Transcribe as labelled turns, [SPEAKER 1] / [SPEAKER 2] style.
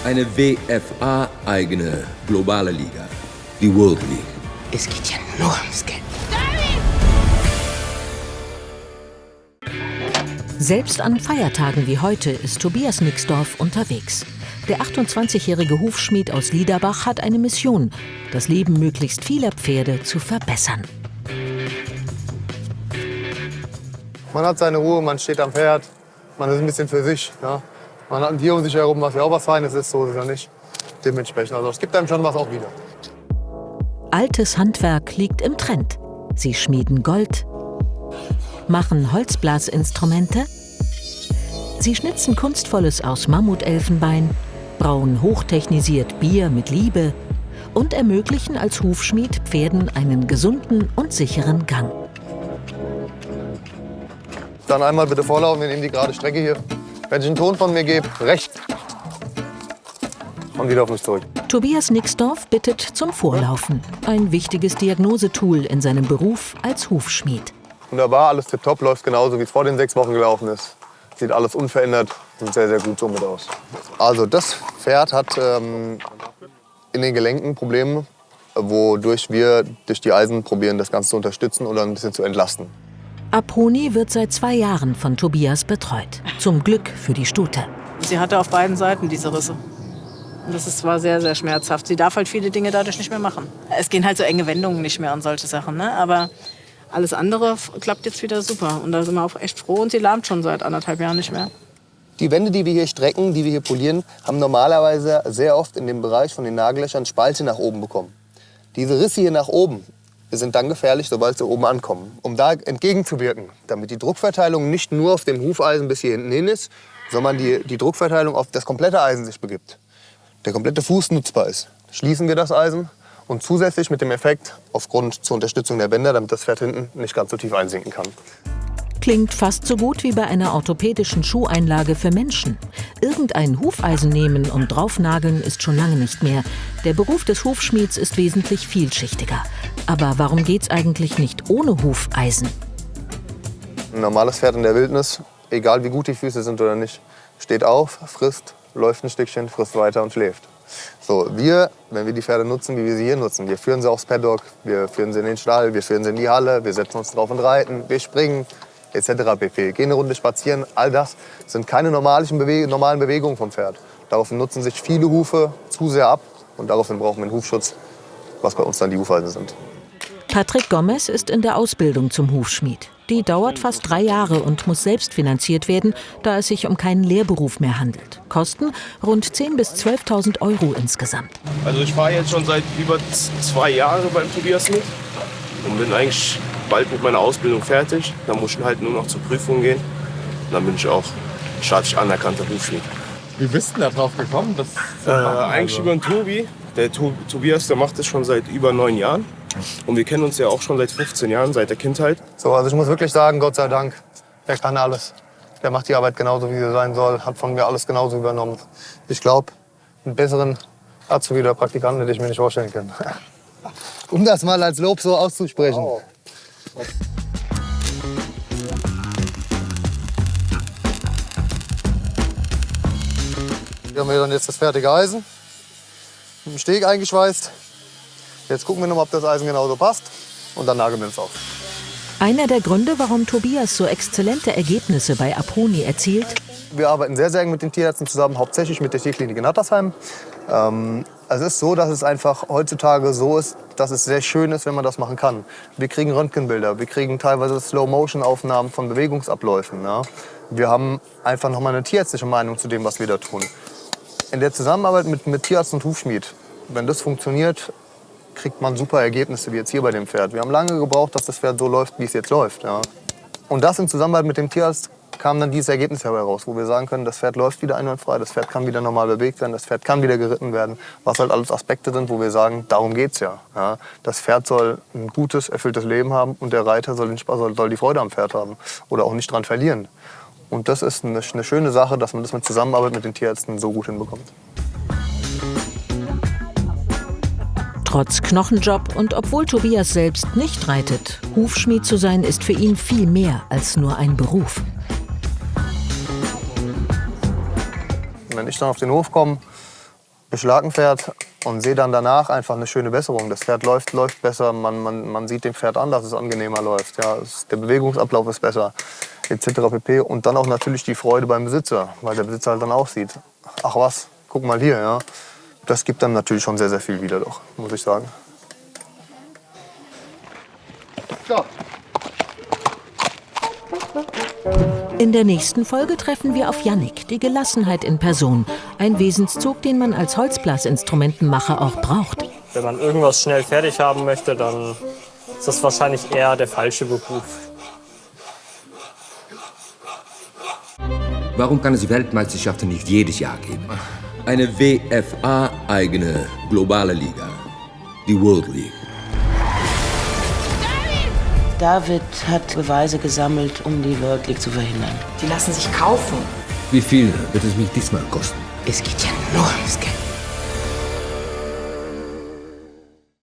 [SPEAKER 1] eine WFA-eigene globale Liga, die World League.
[SPEAKER 2] Es geht ja nur ums Geld.
[SPEAKER 3] Selbst an Feiertagen wie heute ist Tobias Nixdorf unterwegs. Der 28-jährige Hufschmied aus Liederbach hat eine Mission, das Leben möglichst vieler Pferde zu verbessern.
[SPEAKER 4] Man hat seine Ruhe, man steht am Pferd, man ist ein bisschen für sich. Ja. Man hat ein Tier um sich herum, was ja auch was Feines ist, so ist es ja nicht. Dementsprechend, also es gibt einem schon was auch wieder.
[SPEAKER 3] Altes Handwerk liegt im Trend. Sie schmieden Gold, machen Holzblasinstrumente, sie schnitzen Kunstvolles aus Mammutelfenbein, brauen hochtechnisiert Bier mit Liebe und ermöglichen als Hufschmied Pferden einen gesunden und sicheren Gang.
[SPEAKER 4] Dann einmal bitte vorlaufen, wir nehmen die gerade Strecke hier. Wenn ich einen Ton von mir gebe, rechts. Und wieder auf mich zurück.
[SPEAKER 3] Tobias Nixdorf bittet zum Vorlaufen. Ein wichtiges Diagnosetool in seinem Beruf als Hufschmied.
[SPEAKER 4] Wunderbar, alles tipptopp, läuft genauso, wie es vor den 6 Wochen gelaufen ist. Sieht alles unverändert und sehr, sehr gut somit aus. Also das Pferd hat in den Gelenken Probleme, wodurch wir durch die Eisen probieren, das Ganze zu unterstützen oder ein bisschen zu entlasten.
[SPEAKER 3] Aponi wird seit 2 Jahren von Tobias betreut. Zum Glück für die Stute.
[SPEAKER 5] Sie hatte auf beiden Seiten diese Risse. Und das ist zwar sehr, sehr schmerzhaft. Sie darf halt viele Dinge dadurch nicht mehr machen. Es gehen halt so enge Wendungen nicht mehr und solche Sachen. Ne? Aber alles andere klappt jetzt wieder super. Und da sind wir auch echt froh. Und sie lahmt schon seit 1,5 Jahren nicht mehr.
[SPEAKER 2] Die Wände, die wir hier strecken, die wir hier polieren, haben normalerweise sehr oft in dem Bereich von den Nagellöchern Spalte nach oben bekommen. Diese Risse hier nach oben sind dann gefährlich, sobald sie oben ankommen. Um da entgegenzuwirken, damit die Druckverteilung nicht nur auf dem Hufeisen bis hier hinten hin ist, sondern die Druckverteilung auf das komplette Eisen sich begibt. Der komplette Fuß nutzbar ist. Schließen wir das Eisen und zusätzlich mit dem Effekt aufgrund zur Unterstützung der Bänder, damit das Pferd hinten nicht ganz so tief einsinken kann.
[SPEAKER 3] Klingt fast so gut wie bei einer orthopädischen Schuheinlage für Menschen. Irgendein Hufeisen nehmen und draufnageln ist schon lange nicht mehr. Der Beruf des Hufschmieds ist wesentlich vielschichtiger. Aber warum geht's eigentlich nicht ohne Hufeisen?
[SPEAKER 4] Ein normales Pferd in der Wildnis, egal wie gut die Füße sind oder nicht, steht auf, frisst, läuft ein Stückchen, frisst weiter und schläft. So, wenn wir die Pferde nutzen, wie wir sie hier nutzen, wir führen sie aufs Paddock, wir führen sie in den Stall, wir führen sie in die Halle, wir setzen uns drauf und reiten, wir springen, etc. pp. Gehen eine Runde spazieren, all das sind keine normalen Bewegungen vom Pferd. Daraufhin nutzen sich viele Hufe zu sehr ab und daraufhin brauchen wir einen Hufschutz, was bei uns dann die Hufeisen sind.
[SPEAKER 3] Patrick Gomez ist in der Ausbildung zum Hufschmied. Die dauert fast 3 Jahre und muss selbst finanziert werden, da es sich um keinen Lehrberuf mehr handelt. Kosten rund 10.000 bis 12.000 Euro insgesamt.
[SPEAKER 6] Also ich fahre jetzt schon seit über 2 Jahren beim Tobias mit und bin eigentlich bald mit meiner Ausbildung fertig. Dann muss ich halt nur noch zur Prüfung gehen. Und dann bin ich auch staatlich anerkannter Hufschmied.
[SPEAKER 7] Wie bist du da drauf gekommen?
[SPEAKER 6] Eigentlich über den Tobi. Der Tobias, der macht das schon seit über 9 Jahren. Und wir kennen uns ja auch schon seit 15 Jahren, seit der Kindheit.
[SPEAKER 4] So, also ich muss wirklich sagen, Gott sei Dank, der kann alles. Der macht die Arbeit genauso, wie sie sein soll, hat von mir alles genauso übernommen. Ich glaube, einen besseren Azubi oder Praktikanten hätte ich mir nicht vorstellen können. Um das mal als Lob so auszusprechen. Oh. Hier haben wir dann jetzt das fertige Eisen, mit dem Steg eingeschweißt. Jetzt gucken wir noch mal, ob das Eisen genauso passt und dann nageln wir es auf.
[SPEAKER 3] Einer der Gründe, warum Tobias so exzellente Ergebnisse bei Aponi erzielt:
[SPEAKER 4] Wir arbeiten sehr, sehr eng mit den Tierärzten zusammen, hauptsächlich mit der Tierklinik in Nattersheim. Es ist so, dass es einfach heutzutage so ist, dass es sehr schön ist, wenn man das machen kann. Wir kriegen Röntgenbilder, wir kriegen teilweise Slow-Motion-Aufnahmen von Bewegungsabläufen. Ja. Wir haben einfach noch mal eine tierärztliche Meinung zu dem, was wir da tun. In der Zusammenarbeit mit Tierarzt und Hufschmied, wenn das funktioniert, kriegt man super Ergebnisse, wie jetzt hier bei dem Pferd. Wir haben lange gebraucht, dass das Pferd so läuft, wie es jetzt läuft. Ja. Und das in Zusammenarbeit mit dem Tierarzt kam dann dieses Ergebnis heraus, wo wir sagen können, das Pferd läuft wieder einwandfrei, das Pferd kann wieder normal bewegt werden, das Pferd kann wieder geritten werden, was halt alles Aspekte sind, wo wir sagen, darum geht's ja. Ja. Das Pferd soll ein gutes, erfülltes Leben haben und der Reiter soll die Freude am Pferd haben oder auch nicht dran verlieren. Und das ist eine schöne Sache, dass man das mit Zusammenarbeit mit den Tierärzten so gut hinbekommt.
[SPEAKER 3] Trotz Knochenjob und obwohl Tobias selbst nicht reitet, Hufschmied zu sein ist für ihn viel mehr als nur ein Beruf.
[SPEAKER 4] Wenn ich dann auf den Hof komme beschlag ein Pferd und sehe dann danach einfach eine schöne Besserung. Das Pferd läuft besser, man sieht dem Pferd an, dass es angenehmer läuft. Ja, der Bewegungsablauf ist besser, etc. pp. Und dann auch natürlich die Freude beim Besitzer, weil der Besitzer halt dann auch sieht, ach was, guck mal hier. Ja. Das gibt dann natürlich schon sehr, sehr viel wieder, doch, muss ich sagen.
[SPEAKER 2] So.
[SPEAKER 3] In der nächsten Folge treffen wir auf Jannik, die Gelassenheit in Person. Ein Wesenszug, den man als Holzblasinstrumentenmacher auch braucht.
[SPEAKER 8] Wenn man irgendwas schnell fertig haben möchte, dann ist das wahrscheinlich eher der falsche Beruf.
[SPEAKER 1] Warum kann es Weltmeisterschaften nicht jedes Jahr geben? Eine WFA-eigene globale Liga. Die World League.
[SPEAKER 9] David hat Beweise gesammelt, um die World League zu verhindern.
[SPEAKER 10] Die lassen sich kaufen.
[SPEAKER 1] Wie viel wird es mich diesmal kosten?
[SPEAKER 10] Es geht ja nur ums Geld.